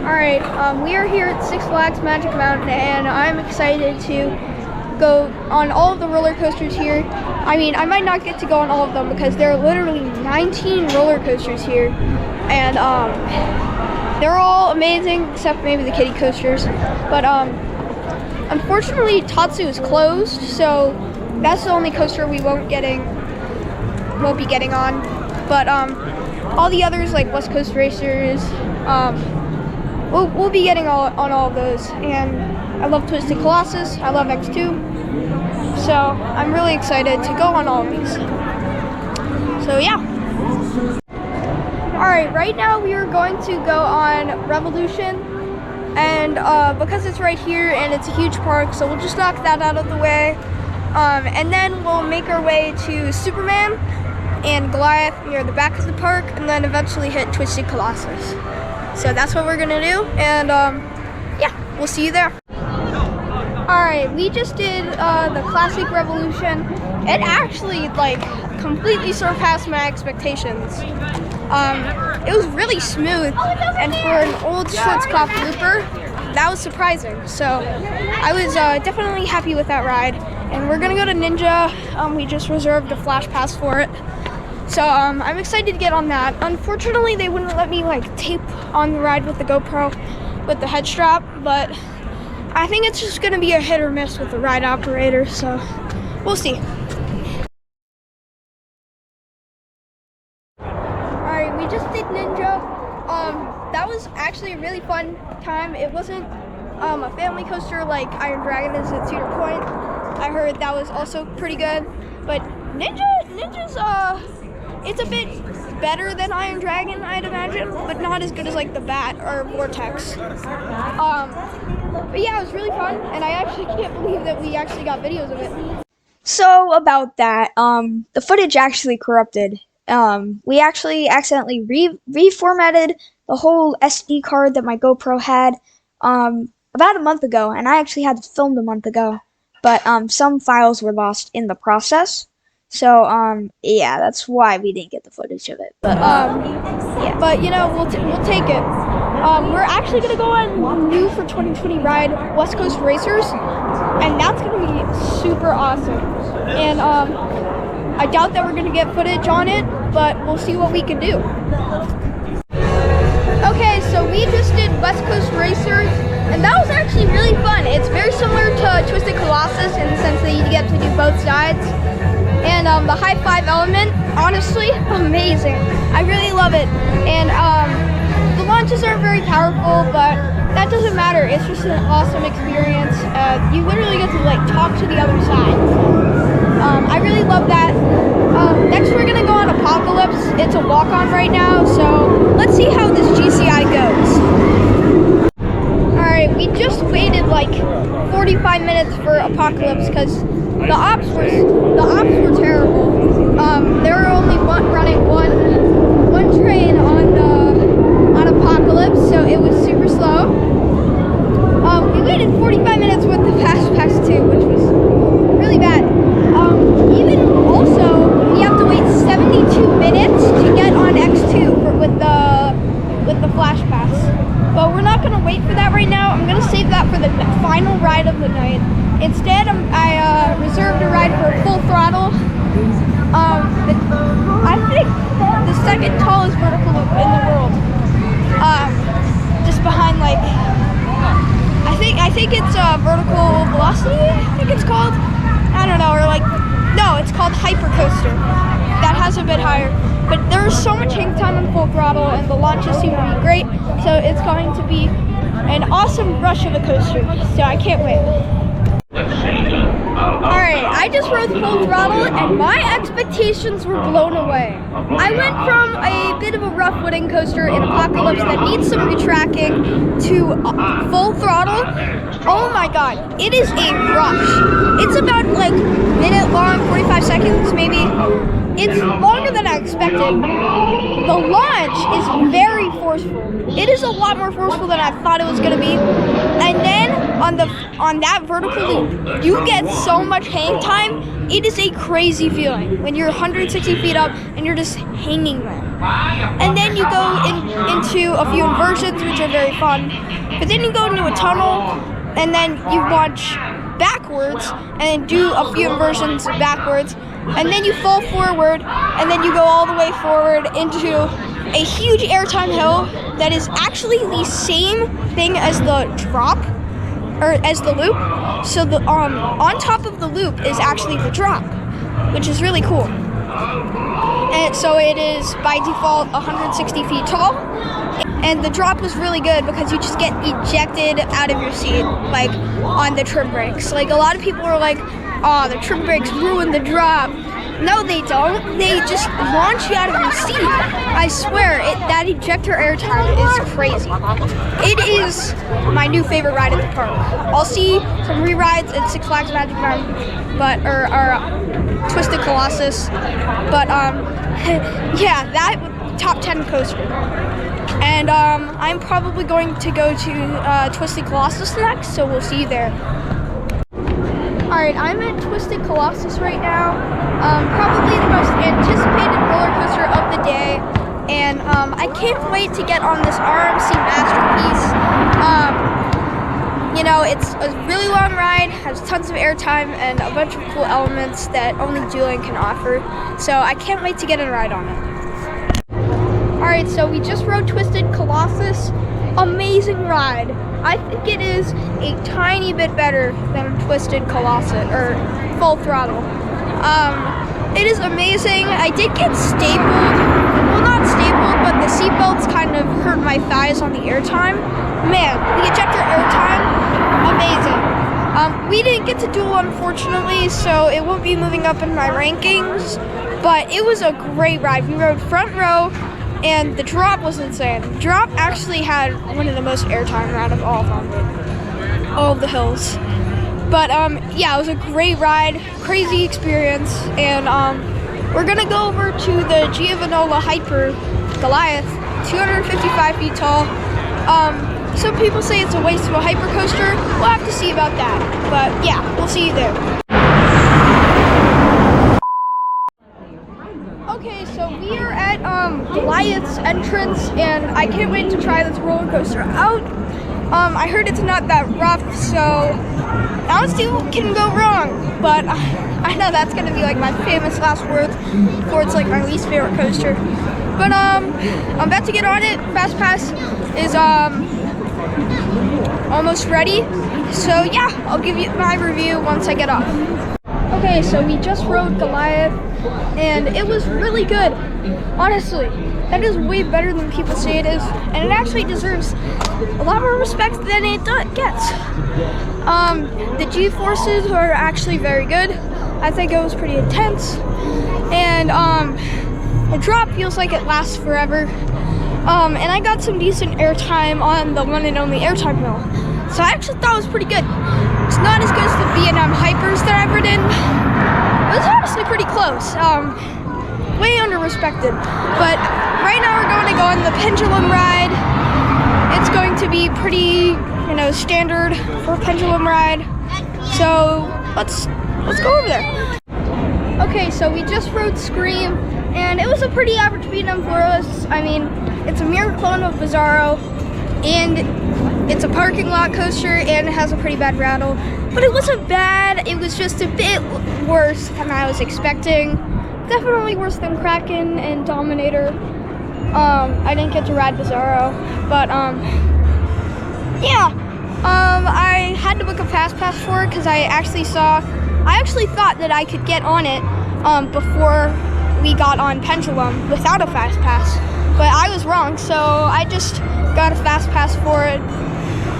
Alright, we are here at Six Flags Magic Mountain, and I'm excited to go on all of the roller coasters here. I mean, I might not get to go on all of them because there are literally 19 roller coasters here, and they're all amazing except maybe the kiddie coasters. But unfortunately, Tatsu is closed, so that's the only coaster we won't be getting on. But all the others, like West Coast Racers, we'll be getting on all of those. And I love Twisted Colossus, I love X2, so I'm really excited to go on all of these. So yeah. Alright, right now we are going to go on Revolution, and because it's right here and it's a huge park, so we'll just knock that out of the way. And then we'll make our way to Superman and Goliath near the back of the park, and then eventually hit Twisted Colossus. So that's what we're gonna do, and yeah, we'll see you there. Alright, we just did the Classic Revolution. It actually completely surpassed my expectations. It was really smooth, and for an old Schwarzkopf looper, that was surprising. So I was definitely happy with that ride. And we're gonna go to Ninja. We just reserved a flash pass for it. So I'm excited to get on that. Unfortunately, they wouldn't let me tape on the ride with the GoPro with the head strap, but I think it's just gonna be a hit or miss with the ride operator, so we'll see. Alright, we just did Ninja. That was actually a really fun time. It wasn't a family coaster like Iron Dragon is at Cedar Point. I heard that was also pretty good, but Ninja's it's a bit better than Iron Dragon, I'd imagine, but not as good as the Bat or Vortex. But yeah, it was really fun, and I actually can't believe that we actually got videos of it. So about that, the footage actually corrupted. We actually accidentally reformatted the whole SD card that my GoPro had about a month ago, and I actually had filmed a month ago. But some files were lost in the process, so yeah, that's why we didn't get the footage of it. But yeah, but we'll take it. We're actually gonna go on new for 2020 ride West Coast Racers, and that's gonna be super awesome. And I doubt that we're gonna get footage on it, but we'll see what we can do. Okay, so we just did West Coast Racers, and that was actually really fun. It's very similar to Twisted Colossus in the sense that you get to do both sides. And the high five element, honestly, amazing. I really love it. And the launches aren't very powerful, but that doesn't matter. It's just an awesome experience. You literally get to talk to the other side. I really love that. Next we're gonna go on Apocalypse. It's a walk-on right now, so let's see how this GCI goes. Alright, we just waited 45 minutes for Apocalypse because the ops were terrible. They were only running one train on Apocalypse, so it was super slow. We waited 45 minutes with the Fast Pass 2, which was really bad. Even also, we have to wait 72 minutes to get on X2 with the Flash Pass. But we're not going to wait for that right now. I'm going to save that for the final ride of the night. Instead, I reserved a ride for Full Throttle. I think the second tallest vertical loop in the world. Just behind I think it's Vertical Velocity, I think it's called. I don't know, or no, it's called Hypercoaster. That has a bit higher. But there's so much hang time on Full Throttle, and the launches seem to be great, so it's going to be an awesome rush of a coaster, so I can't wait. Alright, I just rode Full Throttle, and my expectations were blown away. I went from a bit of a rough wooden coaster in Apocalypse that needs some retracking to Full Throttle. Oh my god, it is a rush. It's about minute long, 45 seconds maybe. It's longer than I expected. The launch is very forceful. It is a lot more forceful than I thought it was going to be. And then on that vertical loop, you get so much hang time. It is a crazy feeling when you're 160 feet up and you're just hanging there. And then you go into a few inversions, which are very fun. But then you go into a tunnel, and then you launch backwards and do a few inversions backwards, and then you fall forward, and then you go all the way forward into a huge airtime hill that is actually the same thing as the drop, or as the loop. So the on top of the loop is actually the drop, which is really cool. And so it is by default 160 feet tall. And the drop was really good because you just get ejected out of your seat, like on the trim brakes. Like a lot of people are like, oh, the trim brakes ruined the drop. No, they don't. They just launch you out of your seat. I swear, that ejector airtime is crazy. It is my new favorite ride at the park. I'll see some re-rides at Six Flags Magic Mountain, or Twisted Colossus. But yeah, that top 10 coaster. And I'm probably going to go to Twisted Colossus next, so we'll see you there. Alright, I'm at Twisted Colossus right now. Probably the most anticipated roller coaster of the day. And I can't wait to get on this RMC masterpiece. You know, it's a really long ride, has tons of airtime, and a bunch of cool elements that only Julian can offer. So I can't wait to get a ride on it. Alright, so we just rode Twisted Colossus. Amazing ride. I think it is a tiny bit better than Twisted Colossus, or Full Throttle. It is amazing. I did get stapled. Well, not stapled, but the seatbelts kind of hurt my thighs on the airtime. Man, the ejector airtime, amazing. We didn't get to duel, unfortunately, so it won't be moving up in my rankings, but it was a great ride. We rode front row, and the drop was insane. The drop actually had one of the most airtime out of all of them, all of the hills. But yeah, it was a great ride, crazy experience, and we're gonna go over to the Giovanola Hyper Goliath, 255 feet tall. Some people say it's a waste of a hyper coaster. We'll have to see about that. But yeah, we'll see you there. Okay, so we are at Goliath's entrance, and I can't wait to try this roller coaster out. I heard it's not that rough, so I don't see what can go wrong. But I know that's gonna be like my famous last words before it's like my least favorite coaster. But I'm about to get on it. Fast Pass is almost ready. So yeah, I'll give you my review once I get off. Okay, so we just rode Goliath, and it was really good. Honestly, that is way better than people say it is, and it actually deserves a lot more respect than it gets. The G-forces are actually very good. I think it was pretty intense, and the drop feels like it lasts forever. And I got some decent airtime on the one and only airtime hill, so I actually thought it was pretty good. It's not as good as the B&M Hypers that I've ridden. It was honestly pretty close. Way under-respected. But right now we're going to go on the Pendulum Ride. It's going to be pretty, standard for a Pendulum Ride. So let's go over there. Okay, so we just rode Scream, and it was a pretty average B&M for us. I mean, it's a mirror clone of Bizarro, and it's a parking lot coaster, and it has a pretty bad rattle. But it wasn't bad. It was just a bit worse than I was expecting. Definitely worse than Kraken and Dominator. I didn't get to ride Bizarro, but yeah. I had to book a Fast Pass for it because I actually thought that I could get on it before we got on Pendulum without a Fast Pass, but I was wrong, so I just got a Fast Pass for it,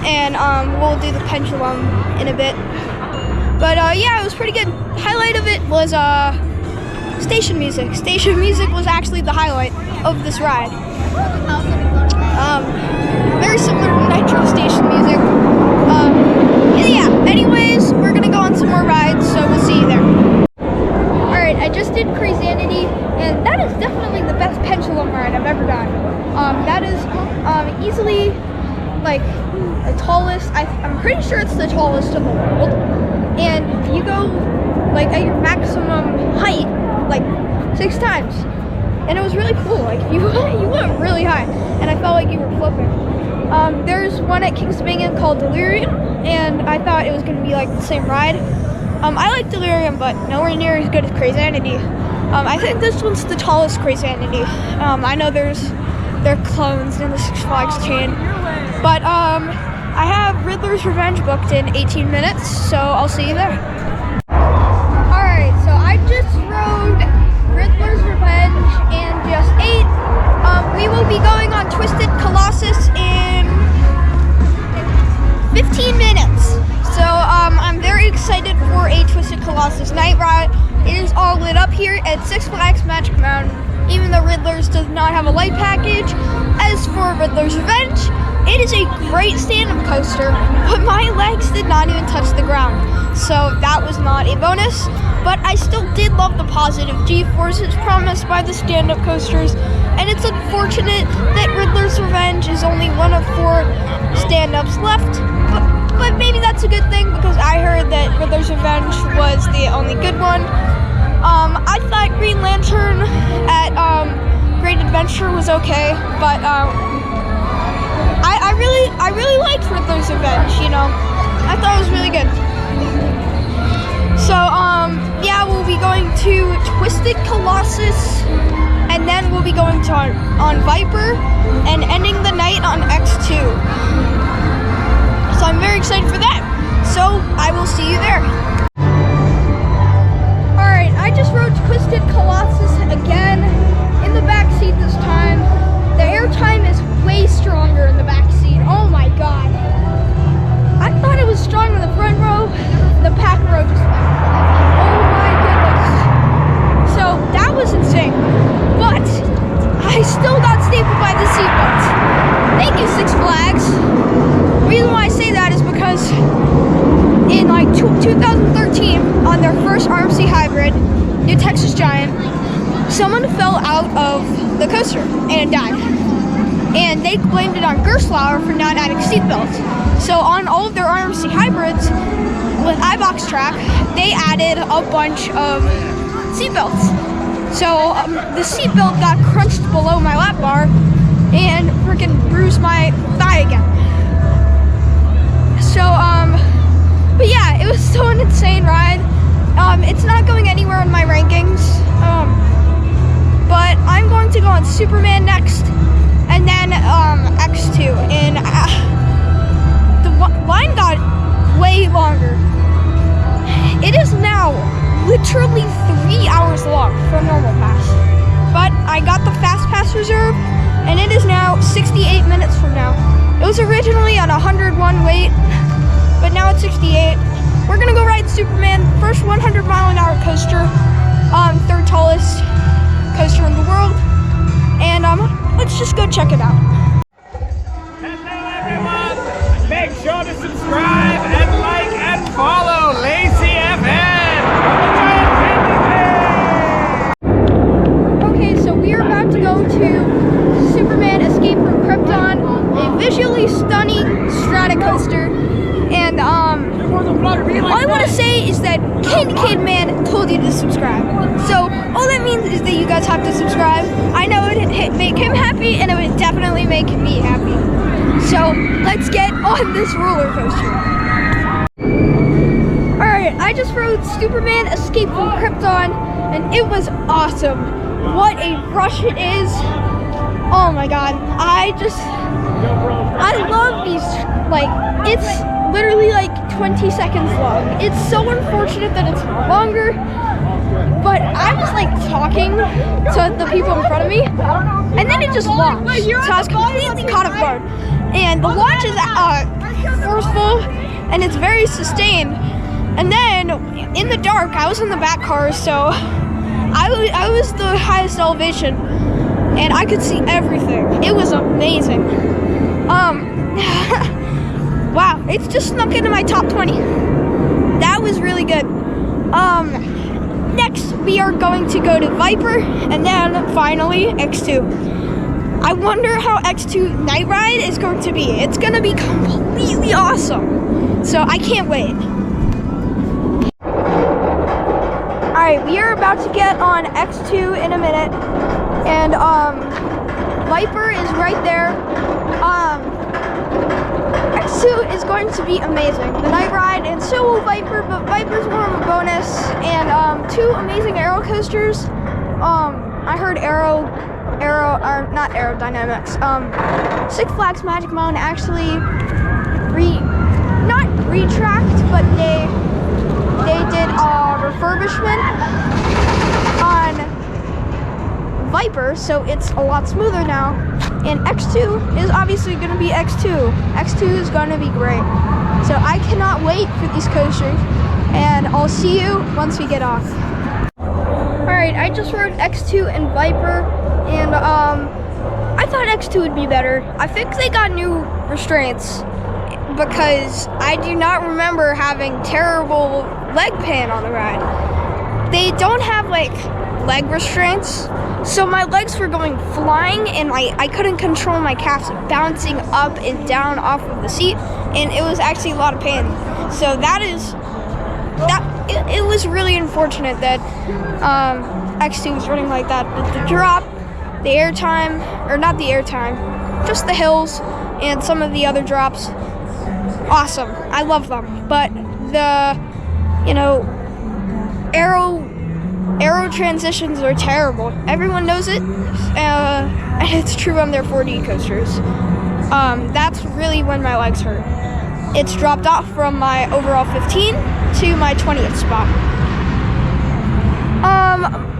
and we'll do the Pendulum in a bit. But yeah, it was pretty good. Highlight of it was station music. Station music was actually the highlight of this ride. Very similar to Nitro station music. Yeah, anyways, we're gonna go on some more rides, so we'll see you there. Alright, I just did Crazanity, and that is definitely the best Pendulum ride I've ever done. That is easily like the tallest. I'm pretty sure it's the tallest in the world. And you go like at your maximum height like 6 times. And it was really cool. Like you went really high, and I felt like you were flipping. There's one at Kings Dominion called Delirium, and I thought it was going to be like the same ride. I like Delirium, but nowhere near as good as Crazy Entity. I think this one's the tallest Crazy Entity. I know they're clones in the Six Flags chain, but I have Riddler's Revenge booked in 18 minutes, so I'll see you there. Alright, so I just rode Riddler's Revenge and just ate. We will be going on Twisted Colossus in 15 minutes. So I'm very excited for a Twisted Colossus night ride. It is all lit up here at Six Flags Magic Mountain, even though Riddler's does not have a light package. As for Riddler's Revenge, it is a great stand-up coaster, but my legs did not even touch the ground, so that was not a bonus. But I still did love the positive G-forces promised by the stand-up coasters, and it's unfortunate that Riddler's Revenge is only one of 4 stand-ups left, but maybe that's a good thing, because I heard that Riddler's Revenge was the only good one. I thought Green Lantern at Great Adventure was okay, but I really liked Riddler's Revenge, you know. I thought it was really good. So, yeah, we'll be going to Twisted Colossus, and then we'll be going to on Viper, and ending the night on X2. So I'm very excited for that. So I will see you there. Alright, I just rode Twisted Colossus again, in the back seat this time. The airtime is way stronger in the back seat. Oh my god. I thought it was strong in the front row. The back row just went. Oh my goodness. So that was insane. But I still got stapled by the seatbelt. Thank you, Six Flags. The reason why I say that is because in like 2013, on their first RMC hybrid, New Texas Giant, someone fell out of the coaster and died. And they blamed it on Gerstlauer for not adding seatbelts. So on all of their RMC hybrids with iBox track, they added a bunch of seatbelts. So the seatbelt got crunched below my lap bar and freaking bruised my thigh again. So, but yeah, it was still an insane ride. It's not going anywhere in my rankings, but I'm going to go on Superman next, and then X2. And the line got way longer. It is now literally 3 hours long for a normal pass, but I got the fast pass reserve, and it is now 68 minutes from now. It was originally on 101 wait, but now it's 68. We're gonna go ride Superman, first 100-mile-an-hour coaster, 3rd tallest coaster in the world, and let's just go check it out. Hello everyone! Make sure to subscribe and like and follow Lazy FN on the Giant Candy Cane! Okay, so we are about to go to Superman Escape from Krypton, a visually stunning strata coaster, and all I want to say is that Candy Cane Man told you to subscribe. So all that means is that you guys have to subscribe. I know it would make him happy, and it would definitely make me happy. So let's get on this roller coaster. Alright, I just rode Superman Escape from Krypton, and it was awesome. What a rush it is. Oh my god. I love these, like, it's literally like 20 seconds long. It's so unfortunate that it's longer, but I was like talking to the people in front of me, and then it just launched. So I was completely caught off guard. And the launch is forceful, and it's very sustained. And then in the dark, I was in the back car, so I was the highest elevation, and I could see everything. It was amazing. Wow, it's just snuck into my top 20. That was really good. Next, we are going to go to Viper, and then finally X2. I wonder how X2 Night Ride is going to be. It's going to be completely awesome. So I can't wait. Alright, we are about to get on X2 in a minute. And Viper is right there. X2 is going to be amazing. The Night Ride, and so will Viper, but Viper's more of a bonus. And 2 amazing aero coasters. I heard not aerodynamics. Six Flags Magic Mountain actually not retracked, but they did refurbishment on Viper, so it's a lot smoother now. And X2 is obviously going to be X2. X2 is going to be great. So I cannot wait for these coasters, and I'll see you once we get off. Alright, I just rode X2 and Viper, and I thought X2 would be better. I think they got new restraints, because I do not remember having terrible leg pain on the ride. They don't have like leg restraints, so my legs were going flying, and I couldn't control my calves bouncing up and down off of the seat, and it was actually a lot of pain. So it was really unfortunate that X2 was running like that. But the drop, the airtime, or not the airtime, just the hills and some of the other drops, awesome. I love them. But the, aero transitions are terrible. Everyone knows it, and it's true on their 4D coasters. That's really when my legs hurt. It's dropped off from my overall 15 to my 20th spot.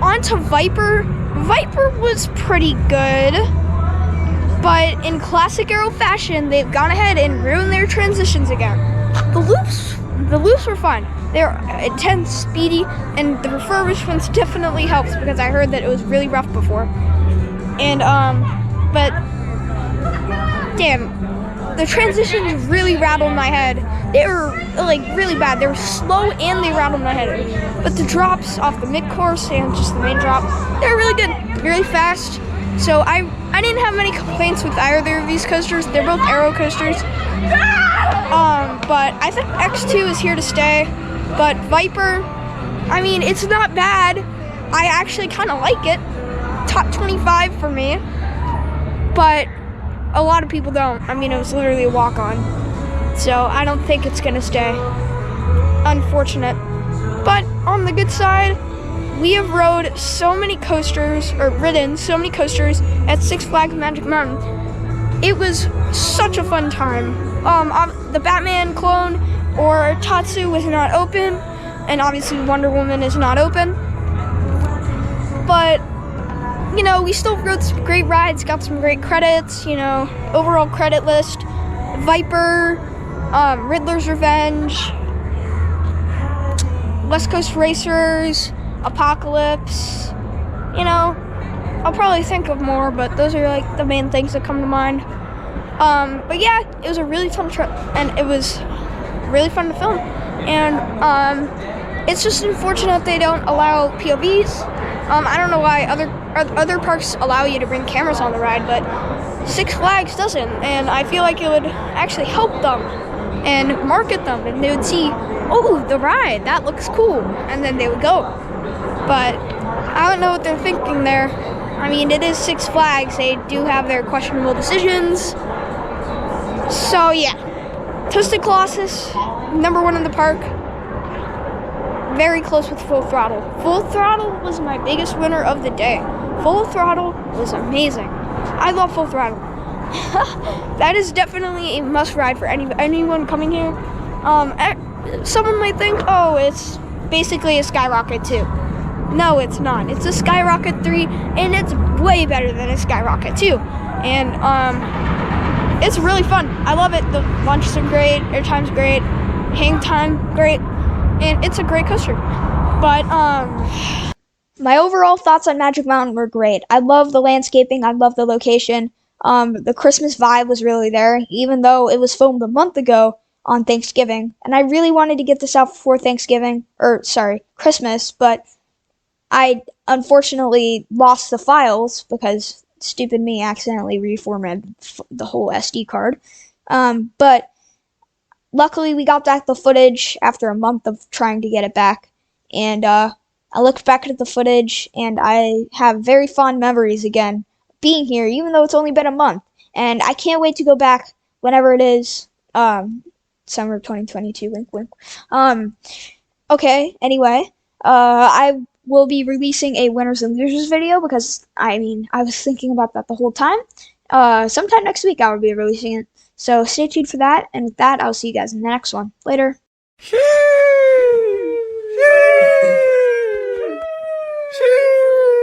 On to Viper. Viper was pretty good, but in classic aero fashion, they've gone ahead and ruined their transitions again. The loops were fun. They're intense, speedy, and the refurbishments definitely helps, because I heard that it was really rough before. And but damn, the transitions really rattled my head. They were like really bad. They were slow and they rattled my head. But the drops off the mid-course and just the main drop, they're really good, really fast. So I didn't have many complaints with either of these coasters. They're both aero coasters. But I think X2 is here to stay. But Viper, I mean, it's not bad. I actually kind of like it. Top 25 for me. But a lot of people don't. I mean, it was literally a walk-on. So I don't think it's gonna stay. Unfortunate. But on the good side, we have ridden so many coasters at Six Flags Magic Mountain. It was such a fun time. The Batman clone or Tatsu was not open, and obviously Wonder Woman is not open. But we still rode some great rides, got some great credits, overall credit list. Viper, Riddler's Revenge, West Coast Racers, Apocalypse, I'll probably think of more, but those are like the main things that come to mind. But yeah, it was a really fun trip, and it was really fun to film. And it's just unfortunate they don't allow POVs. I don't know why other parks allow you to bring cameras on the ride, but Six Flags doesn't, and I feel like it would actually help them and market them, and they would see, oh, the ride, that looks cool, and then they would go. But I don't know what they're thinking there. I mean, it is Six Flags. They do have their questionable decisions. So yeah, Toasted Colossus, #1 in the park. Very close with Full Throttle. Full Throttle was my biggest winner of the day. Full Throttle was amazing. I love Full Throttle. That is definitely a must ride for anyone coming here. Someone might think, oh, it's basically a Skyrocket 2. No, it's not. It's a Skyrocket 3, and it's way better than a Skyrocket 2. And it's really fun. I love it. The launches are great, airtime's great, hang time great, and it's a great coaster. But my overall thoughts on Magic Mountain were great. I love the landscaping. I love the location. The Christmas vibe was really there, even though it was filmed a month ago on Thanksgiving. And I really wanted to get this out before Christmas, but I unfortunately lost the files because stupid me accidentally reformatted the whole SD card. But luckily we got back the footage after a month of trying to get it back. And I looked back at the footage, and I have very fond memories again being here, even though it's only been a month. And I can't wait to go back whenever it is. Summer of 2022, wink, wink. Okay, anyway, I will be releasing a winners and losers video because, I was thinking about that the whole time. Sometime next week I will be releasing it. So stay tuned for that, and with that, I'll see you guys in the next one. Later.